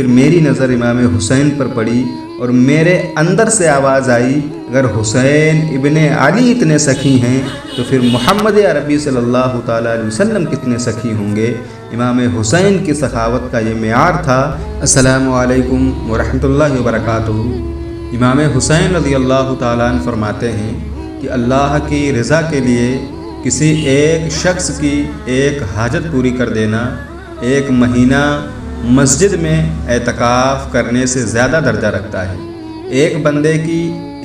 پھر میری نظر امام حسین پر پڑی اور میرے اندر سے آواز آئی اگر حسین ابن علی اتنے سخی ہیں تو پھر محمد عربی صلی اللہ تعالیٰ علیہ وسلم کتنے سخی ہوں گے۔ امام حسین کی سخاوت کا یہ معیار تھا۔ السلام علیکم ورحمۃ اللہ وبرکاتہ۔ امام حسین رضی اللہ تعالیٰ عنہ فرماتے ہیں کہ اللہ کی رضا کے لیے کسی ایک شخص کی ایک حاجت پوری کر دینا ایک مہینہ مسجد میں اعتکاف کرنے سے زیادہ درجہ رکھتا ہے۔ ایک بندے کی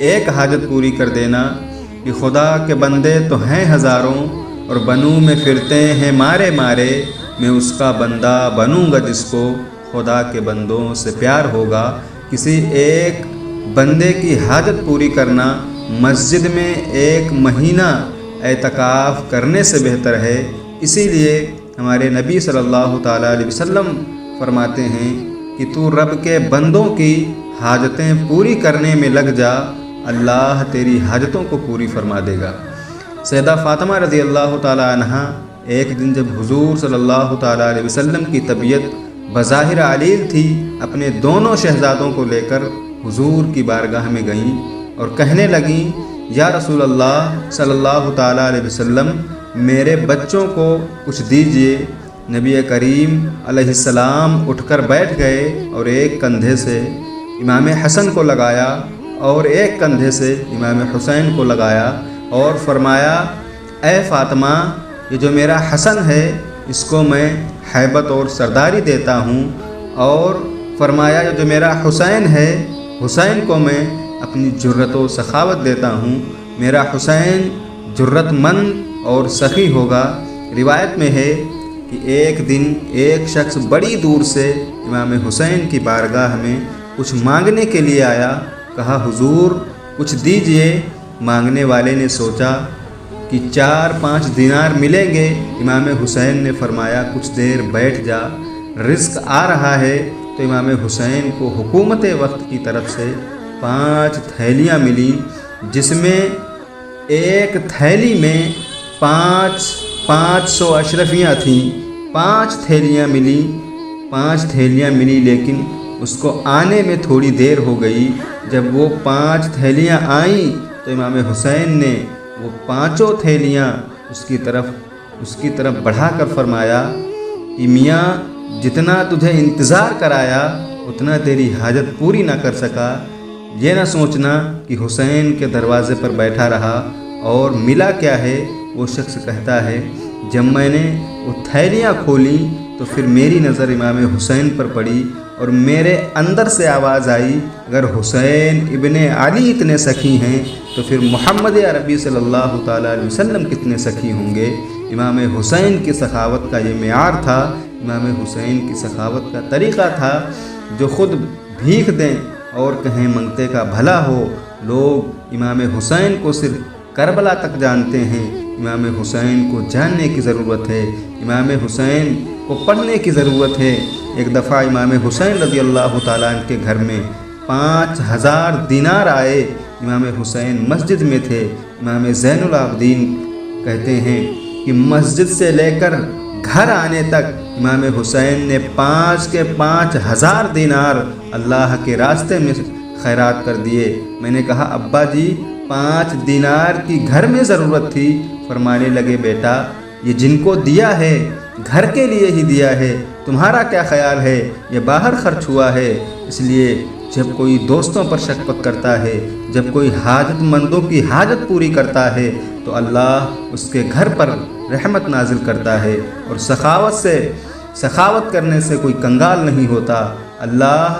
ایک حاجت پوری کر دینا کہ خدا کے بندے تو ہیں ہزاروں اور بنوں میں پھرتے ہیں مارے مارے، میں اس کا بندہ بنوں گا جس کو خدا کے بندوں سے پیار ہوگا۔ کسی ایک بندے کی حاجت پوری کرنا مسجد میں ایک مہینہ اعتکاف کرنے سے بہتر ہے۔ اسی لیے ہمارے نبی صلی اللہ تعالیٰ علیہ وسلم فرماتے ہیں کہ تو رب کے بندوں کی حاجتیں پوری کرنے میں لگ جا، اللہ تیری حاجتوں کو پوری فرما دے گا۔ سیدہ فاطمہ رضی اللہ تعالیٰ عنہا ایک دن جب حضور صلی اللہ تعالیٰ علیہ وسلم کی طبیعت بظاہر علیل تھی، اپنے دونوں شہزادوں کو لے کر حضور کی بارگاہ میں گئیں اور کہنے لگیں یا رسول اللہ صلی اللہ تعالیٰ علیہ وسلم میرے بچوں کو کچھ دیجئے۔ نبی کریم علیہ السلام اٹھ کر بیٹھ گئے اور ایک کندھے سے امام حسن کو لگایا اور ایک کندھے سے امام حسین کو لگایا اور فرمایا اے فاطمہ، یہ جو میرا حسن ہے اس کو میں ہیبت اور سرداری دیتا ہوں، اور فرمایا یہ جو میرا حسین ہے حسین کو میں اپنی جرت و سخاوت دیتا ہوں، میرا حسین جرت مند اور سخی ہوگا۔ روایت میں ہے کہ ایک دن ایک شخص بڑی دور سے امام حسین کی بارگاہ میں کچھ مانگنے کے لیے آیا، کہا حضور کچھ دیجئے۔ مانگنے والے نے سوچا کہ 4-5 دینار ملیں گے۔ امام حسین نے فرمایا کچھ دیر بیٹھ جا، رزق آ رہا ہے۔ تو امام حسین کو حکومت وقت کی طرف سے 5 تھیلیاں ملیں، جس میں ایک تھیلی میں 500 اشرفیاں تھیں۔ 5 تھیلیاں ملی لیکن اس کو آنے میں تھوڑی دیر ہو گئی۔ جب وہ 5 تھیلیاں آئیں تو امام حسین نے وہ 5 تھیلیاں اس کی طرف بڑھا کر فرمایا کہ میاں جتنا تجھے انتظار کرایا اتنا تیری حاجت پوری نہ کر سکا۔ یہ نہ سوچنا کہ حسین کے دروازے پر بیٹھا رہا اور ملا کیا ہے۔ وہ شخص کہتا ہے جب میں نے وہ تھیلیاں کھولیں تو پھر میری نظر امام حسین پر پڑی اور میرے اندر سے آواز آئی اگر حسین ابن علی اتنے سخی ہیں تو پھر محمد عربی صلی اللہ تعالیٰ علیہ وسلم کتنے سخی ہوں گے۔ امام حسین کی سخاوت کا یہ معیار تھا، امام حسین کی سخاوت کا طریقہ تھا، جو خود بھیک دیں اور کہیں منگتے کا بھلا ہو۔ لوگ امام حسین کو صرف کربلا تک جانتے ہیں، امام حسین کو جاننے کی ضرورت ہے، امام حسین کو پڑھنے کی ضرورت ہے۔ ایک دفعہ امام حسین رضی اللہ تعالیٰ عنہ کے گھر میں 5000 دینار آئے۔ امام حسین مسجد میں تھے۔ امام زین العابدین کہتے ہیں کہ مسجد سے لے کر گھر آنے تک امام حسین نے 5 کے 5000 دینار اللہ کے راستے میں خیرات کر دیے۔ میں نے کہا ابا جی 5 دینار کی گھر میں ضرورت تھی۔ فرمانے لگے بیٹا یہ جن کو دیا ہے گھر کے لیے ہی دیا ہے، تمہارا کیا خیال ہے یہ باہر خرچ ہوا ہے۔ اس لیے جب کوئی دوستوں پر شفقت کرتا ہے، جب کوئی حاجت مندوں کی حاجت پوری کرتا ہے تو اللہ اس کے گھر پر رحمت نازل کرتا ہے، اور سخاوت کرنے سے کوئی کنگال نہیں ہوتا، اللہ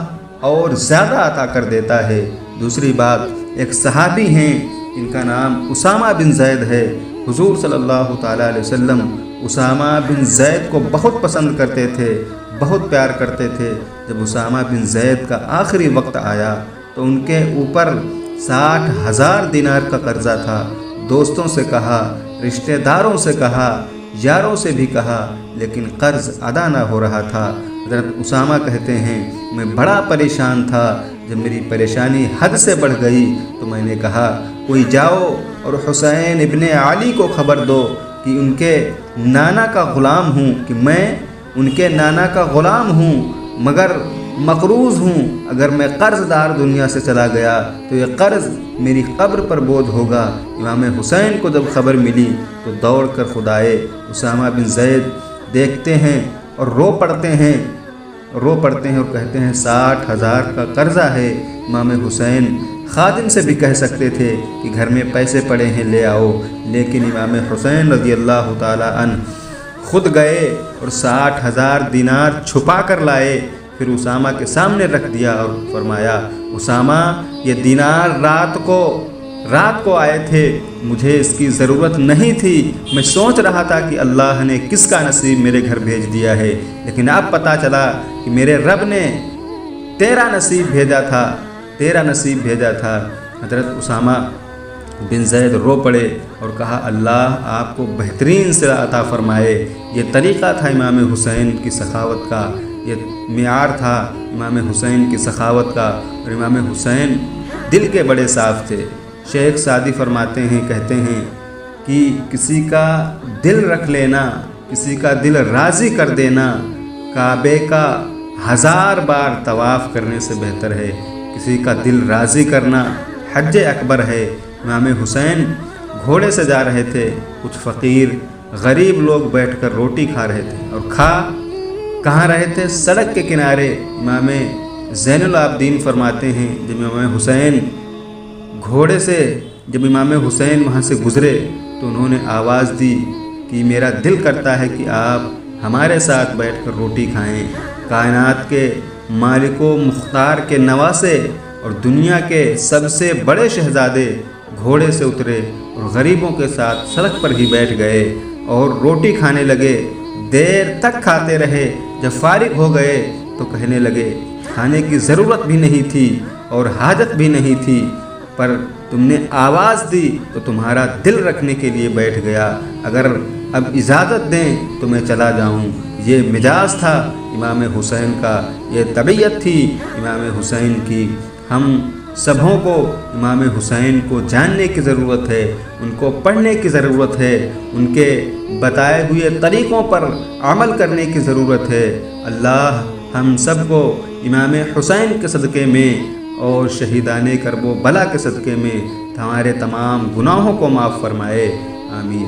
اور زیادہ عطا کر دیتا ہے۔ دوسری بات، ایک صحابی ہیں ان کا نام اسامہ بن زید ہے۔ حضور صلی اللہ تعالیٰ علیہ وسلم اسامہ بن زید کو بہت پسند کرتے تھے، بہت پیار کرتے تھے۔ جب اسامہ بن زید کا آخری وقت آیا تو ان کے اوپر 60,000 دینار کا قرضہ تھا۔ دوستوں سے کہا، رشتہ داروں سے کہا، یاروں سے بھی کہا، لیکن قرض ادا نہ ہو رہا تھا۔ حضرت اسامہ کہتے ہیں میں بڑا پریشان تھا، جب میری پریشانی حد سے بڑھ گئی تو میں نے کہا کوئی جاؤ اور حسین ابن علی کو خبر دو کہ ان کے نانا کا غلام ہوں، کہ میں ان کے نانا کا غلام ہوں، مگر مقروض ہوں، اگر میں قرض دار دنیا سے چلا گیا تو یہ قرض میری قبر پر بوجھ ہوگا۔ امام حسین کو جب خبر ملی تو دوڑ کر خدائے اسامہ بن زید دیکھتے ہیں اور رو پڑتے ہیں اور کہتے ہیں 60,000 کا قرضہ ہے۔ امام حسین خادم سے بھی کہہ سکتے تھے کہ گھر میں پیسے پڑے ہیں لے آؤ، لیکن امام حسین رضی اللہ تعالیٰ عنہ خود گئے اور 60,000 دینار چھپا کر لائے، پھر اسامہ کے سامنے رکھ دیا اور فرمایا اسامہ یہ دینار رات کو آئے تھے، مجھے اس کی ضرورت نہیں تھی، میں سوچ رہا تھا کہ اللہ نے کس کا نصیب میرے گھر بھیج دیا ہے، لیکن اب پتہ چلا کہ میرے رب نے تیرا نصیب بھیجا تھا۔ حضرت اسامہ بن زید رو پڑے اور کہا اللہ آپ کو بہترین سے عطا فرمائے۔ یہ طریقہ تھا امام حسین کی سخاوت کا، یہ معیار تھا امام حسین کی سخاوت کا، اور امام حسین دل کے بڑے صاف تھے۔ شیخ سعدی فرماتے ہیں، کہتے ہیں کہ کسی کا دل رکھ لینا، کسی کا دل راضی کر دینا کعبے کا 1000 بار طواف کرنے سے بہتر ہے۔ کسی کا دل راضی کرنا حج اکبر ہے۔ امام حسین گھوڑے سے جا رہے تھے، کچھ فقیر غریب لوگ بیٹھ کر روٹی کھا رہے تھے، اور کہاں رہے تھے؟ سڑک کے کنارے۔ امام زین العابدین فرماتے ہیں جب امام حسین وہاں سے گزرے تو انہوں نے آواز دی کہ میرا دل کرتا ہے کہ آپ ہمارے ساتھ بیٹھ کر روٹی کھائیں۔ کائنات کے مالک و مختار کے نواسے اور دنیا کے سب سے بڑے شہزادے گھوڑے سے اترے اور غریبوں کے ساتھ سڑک پر ہی بیٹھ گئے اور روٹی کھانے لگے۔ دیر تک کھاتے رہے، جب فارغ ہو گئے تو کہنے لگے کھانے کی ضرورت بھی نہیں تھی اور حاجت بھی نہیں تھی، پر تم نے آواز دی تو تمہارا دل رکھنے کے لیے بیٹھ گیا، اگر اب اجازت دیں تو میں چلا جاؤں۔ یہ مزاج تھا امام حسین کا، یہ طبیعت تھی امام حسین کی۔ ہم سبھوں کو امام حسین کو جاننے کی ضرورت ہے، ان کو پڑھنے کی ضرورت ہے، ان کے بتائے ہوئے طریقوں پر عمل کرنے کی ضرورت ہے۔ اللہ ہم سب کو امام حسین کے صدقے میں اور شہیدان کرب و بلا کے صدقے میں ہمارے تمام گناہوں کو معاف فرمائے، آمین۔